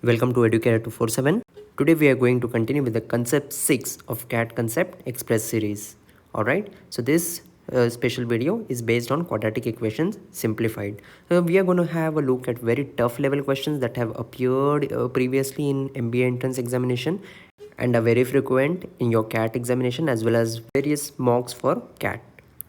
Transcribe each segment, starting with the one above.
Welcome to Educator 247. Today we are going to continue with the concept 6 of CAT concept express series. Alright, so this special video is based on quadratic equations simplified. We are going to have a look at very tough level questions that have appeared previously in MBA entrance examination and are very frequent in your CAT examination as well as various mocks for CAT.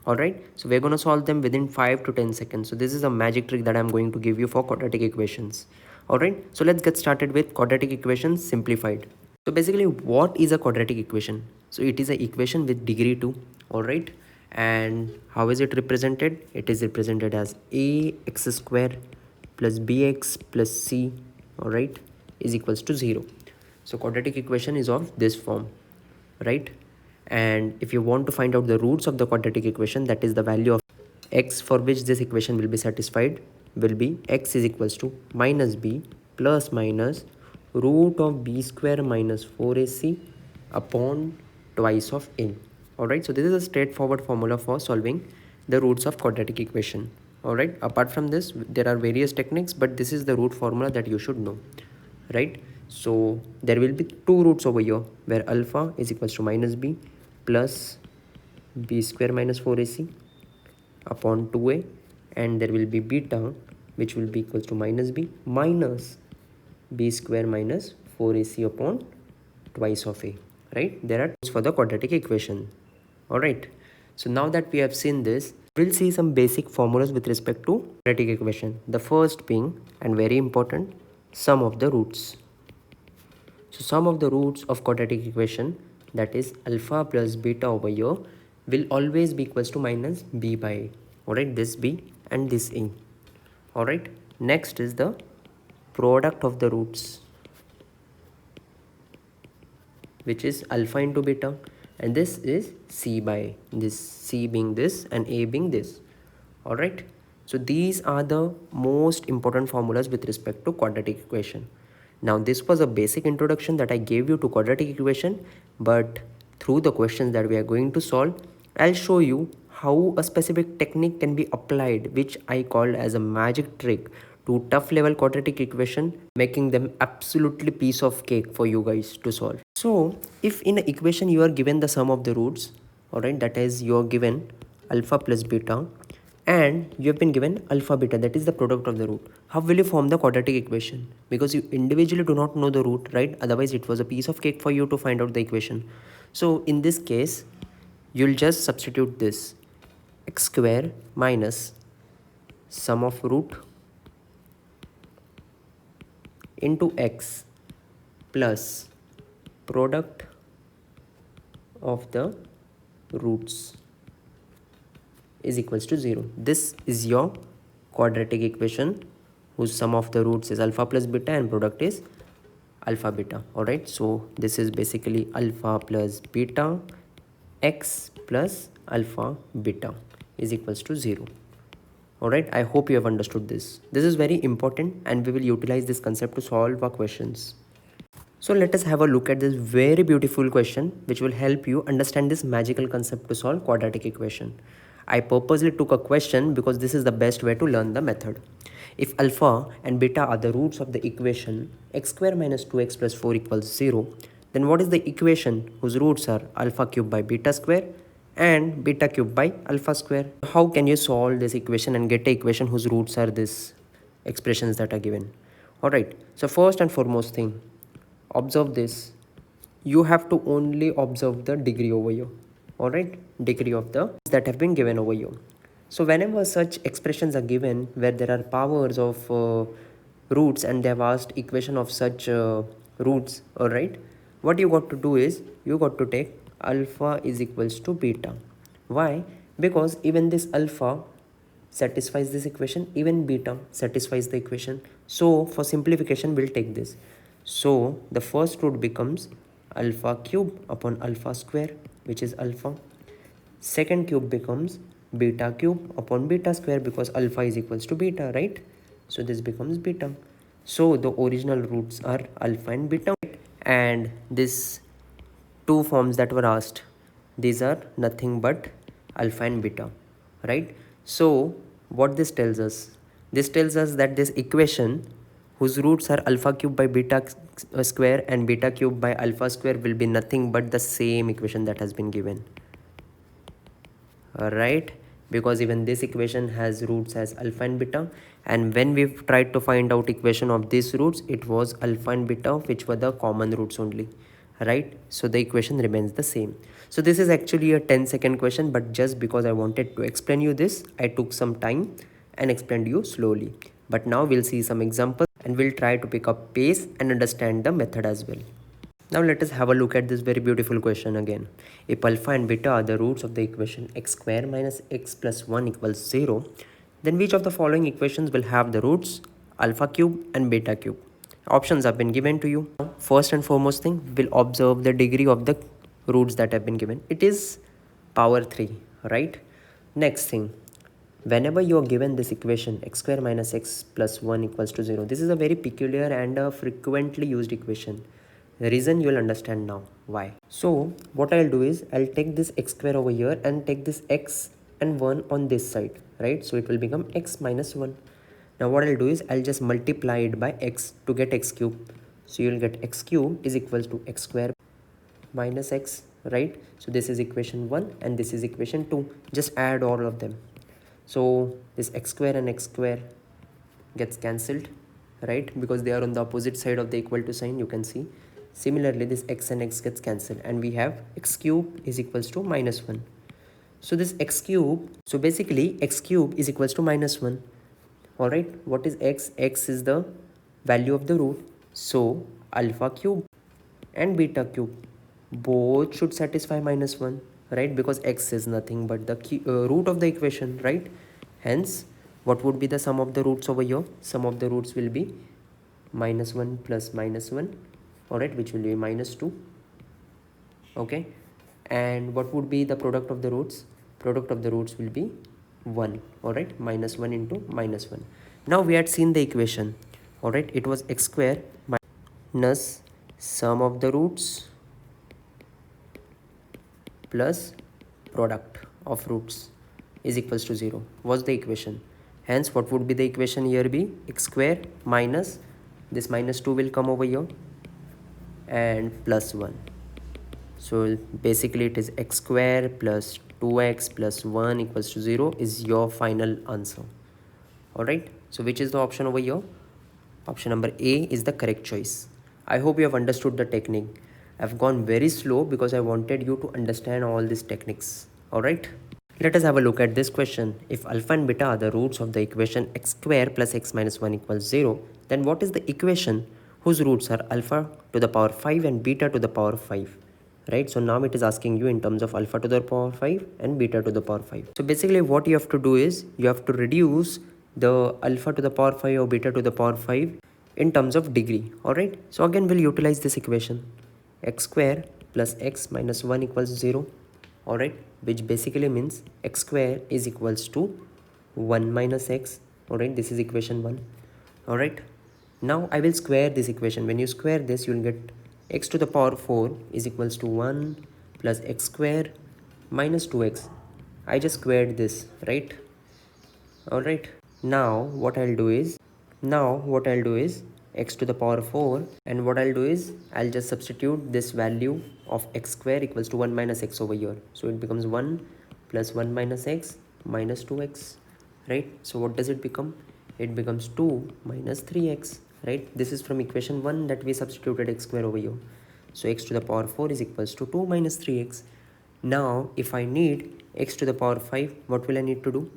Alright, so we're going to solve them within 5 to 10 seconds. So this is a magic trick that I'm going to give you for quadratic equations. Alright, so let's get started with quadratic equations simplified. So basically, what is a quadratic equation? So it is an equation with degree 2. Alright, and how is it represented? It is represented as ax square plus bx plus c, alright, is equals to 0. So quadratic equation is of this form, right? And if you want to find out the roots of the quadratic equation, that is the value of x for which this equation will be satisfied, will be x is equals to minus b plus minus root of b square minus 4ac upon twice of a. Alright, so this is a straightforward formula for solving the roots of quadratic equation. Alright, apart from this, there are various techniques, but this is the root formula that you should know, right? So there will be two roots over here where alpha is equals to minus b plus b square minus 4ac upon 2a, and there will be beta which will be equals to minus b minus b square minus 4ac upon twice of a, right? There are roots for the quadratic equation. All right, so now that we have seen this, we'll see some basic formulas with respect to quadratic equation. The first being, and very important, sum of the roots. So sum of the roots of quadratic equation, that is alpha plus beta over here, will always be equals to minus b by a. Alright, this b and this a. Alright, next is the product of the roots, which is alpha into beta, and this is c by a. This c being this and a being this. Alright, so these are the most important formulas with respect to quadratic equation. Now this was a basic introduction that I gave you to quadratic equation, but through the questions that we are going to solve, I'll show you how a specific technique can be applied, which I called as a magic trick to tough level quadratic equation, making them absolutely piece of cake for you guys to solve. So if in an equation you are given the sum of the roots, alright, that is you are given alpha plus beta, and you have been given alpha beta, that is the product of the root. How will you form the quadratic equation? Because you individually do not know the root, right? Otherwise it was a piece of cake for you to find out the equation. So in this case, you'll just substitute this x square minus sum of root into x plus product of the roots is equals to 0. This is your quadratic equation whose sum of the roots is alpha plus beta and product is alpha beta. Alright, so this is basically alpha plus beta x plus alpha beta is equals to 0. Alright, I hope you have understood this. This is very important and we will utilize this concept to solve our questions. So let us have a look at this very beautiful question which will help you understand this magical concept to solve quadratic equation. I purposely took a question because this is the best way to learn the method. If alpha and beta are the roots of the equation x square minus 2x plus 4 equals 0, then what is the equation whose roots are alpha cubed by beta square and beta cubed by alpha square? How can you solve this equation and get an equation whose roots are these expressions that are given? Alright, so first and foremost thing, observe this. You have to only observe the degree over here. Alright, degree of the that have been given over here. So whenever such expressions are given where there are powers of roots and they have asked equation of such roots, alright, what you got to do is you got to take alpha is equals to beta. Why? Because even this alpha satisfies this equation, even beta satisfies the equation. So for simplification we'll take this. So the first root becomes alpha cube upon alpha square, which is alpha. Second cube becomes beta cube upon beta square because alpha is equals to beta, right? So this becomes beta. So the original roots are alpha and beta, and this two forms that were asked, these are nothing but alpha and beta, right? So what this tells us? This tells us that this equation whose roots are alpha cube by beta square and beta cube by alpha square will be nothing but the same equation that has been given. Alright, because even this equation has roots as alpha and beta, and when we've tried to find out equation of these roots, it was alpha and beta which were the common roots only, right? So the equation remains the same. So this is actually a 10-second question, but just because I wanted to explain you this, I took some time and explained you slowly. But now we'll see some examples and we'll try to pick up pace and understand the method as well. Now let us have a look at this very beautiful question again. If alpha and beta are the roots of the equation x square minus x plus 1 equals 0, then which of the following equations will have the roots alpha cube and beta cube? Options have been given to you. First and foremost thing, we'll observe the degree of the roots that have been given. It is power 3, right? Next thing, whenever you are given this equation x square minus x plus 1 equals to 0, this is a very peculiar and a frequently used equation. The reason you will understand now why. So what I'll do is I'll take this x square over here and take this x and 1 on this side, right? So it will become x minus 1. Now what I'll do is I'll just multiply it by x to get x cube. So you'll get x cube is equals to x square minus x, right? So this is equation 1 and this is equation 2. Just add all of them. So this x square and x square gets cancelled, right? Because they are on the opposite side of the equal to sign, you can see. Similarly, this x and x gets cancelled and we have x cube is equals to minus 1. So this x cube, so basically x cube is equals to minus 1. Alright, what is x? X is the value of the root. So alpha cube and beta cube both should satisfy minus 1, right? Because x is nothing but the root of the equation, right? Hence, what would be the sum of the roots over here? Sum of the roots will be minus 1 plus minus 1, alright, which will be minus 2. Okay, and what would be the product of the roots? Product of the roots will be 1, alright, minus 1 into minus 1. Now we had seen the equation, alright, it was x square minus sum of the roots plus product of roots is equals to 0 was the equation. Hence what would be the equation here be? X square minus this minus 2 will come over here and plus 1. So basically it is x square plus 2x plus 1 equals to 0 is your final answer. Alright, so which is the option over here? Option number A is the correct choice. I hope you have understood the technique. I've gone very slow because I wanted you to understand all these techniques. Alright, let us have a look at this question. If alpha and beta are the roots of the equation x square plus x minus 1 equals 0, then what is the equation whose roots are alpha to the power 5 and beta to the power 5? Right, so now it is asking you in terms of alpha to the power 5 and beta to the power 5. So basically what you have to do is you have to reduce the alpha to the power 5 or beta to the power 5 in terms of degree. Alright, so again we'll utilize this equation x square plus x minus 1 equals 0, alright, which basically means x square is equals to 1 minus x, alright, this is equation 1, alright. Now I will square this equation. When you square this, you will get x to the power 4 is equals to 1 plus x square minus 2x. I just squared this, right? Alright, now what I'll do is x to the power 4, and what I'll do is I'll just substitute this value of x square equals to 1 minus x over here. So it becomes 1 plus 1 minus x minus 2x, right? So what does it become? It becomes 2 minus 3x, right? This is from equation 1 that we substituted x square over here. So x to the power 4 is equals to 2 minus 3x. Now if I need x to the power 5, what will I need to do?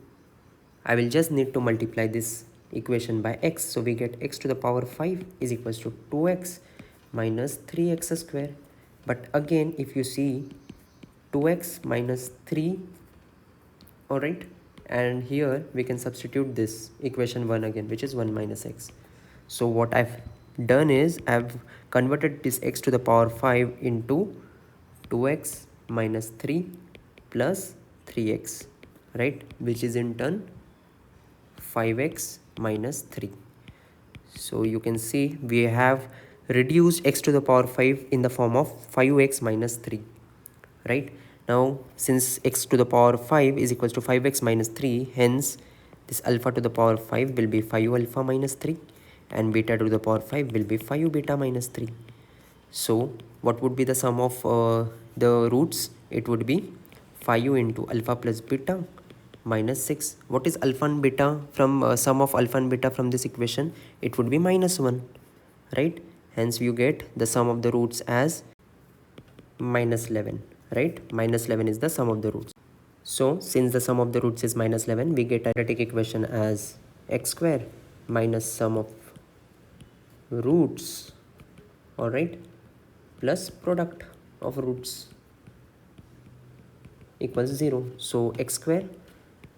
I will just need to multiply this equation by x. So we get x to the power 5 is equals to 2x minus 3x square. But again, if you see 2x minus 3, alright, and here we can substitute this equation 1 again, which is 1 minus x. So what I've done is I've converted this x to the power 5 into 2x minus 3 plus 3x, right, which is in turn 5x minus 3. So you can see we have reduced x to the power 5 in the form of 5x minus 3, right? Now since x to the power 5 is equals to 5x minus 3, hence this alpha to the power 5 will be 5 alpha minus 3, and beta to the power 5 will be 5 beta minus 3. So what would be the sum of the roots? It would be 5 into alpha plus beta minus 6. What is alpha and beta from sum of alpha and beta from this equation? It would be minus 1, right? Hence you get the sum of the roots as minus 11, right? Minus 11 is the sum of the roots. So since the sum of the roots is minus 11, we get a quadratic equation as x square minus sum of roots, all right, plus product of roots equals 0. So x square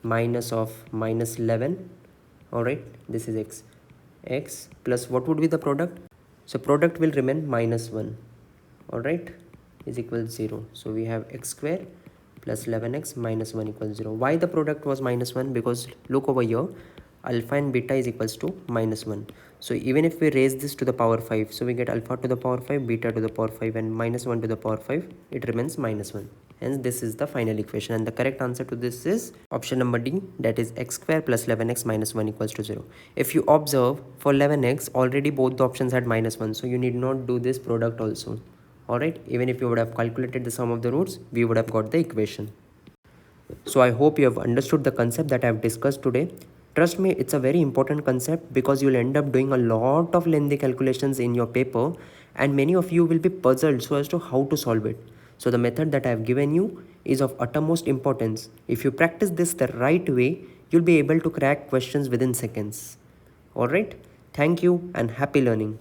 minus of minus 11, all right, this is x plus what would be the product? So product will remain minus 1, all right, is equals 0. So we have x square plus 11x minus 1 equals 0. Why the product was minus 1? Because look over here, alpha and beta is equals to minus 1. So even if we raise this to the power 5, so we get alpha to the power 5, beta to the power 5 and minus 1 to the power 5, it remains minus 1. Hence this is the final equation, and the correct answer to this is option number D, that is x square plus 11x minus 1 equals to 0. If you observe, for 11x already both the options had minus 1, so you need not do this product also. Alright, even if you would have calculated the sum of the roots, we would have got the equation. So I hope you have understood the concept that I have discussed today. Trust me, it's a very important concept because you'll end up doing a lot of lengthy calculations in your paper, and many of you will be puzzled so as to how to solve it. So the method that I have given you is of uttermost importance. If you practice this the right way, you'll be able to crack questions within seconds. Alright, thank you and happy learning.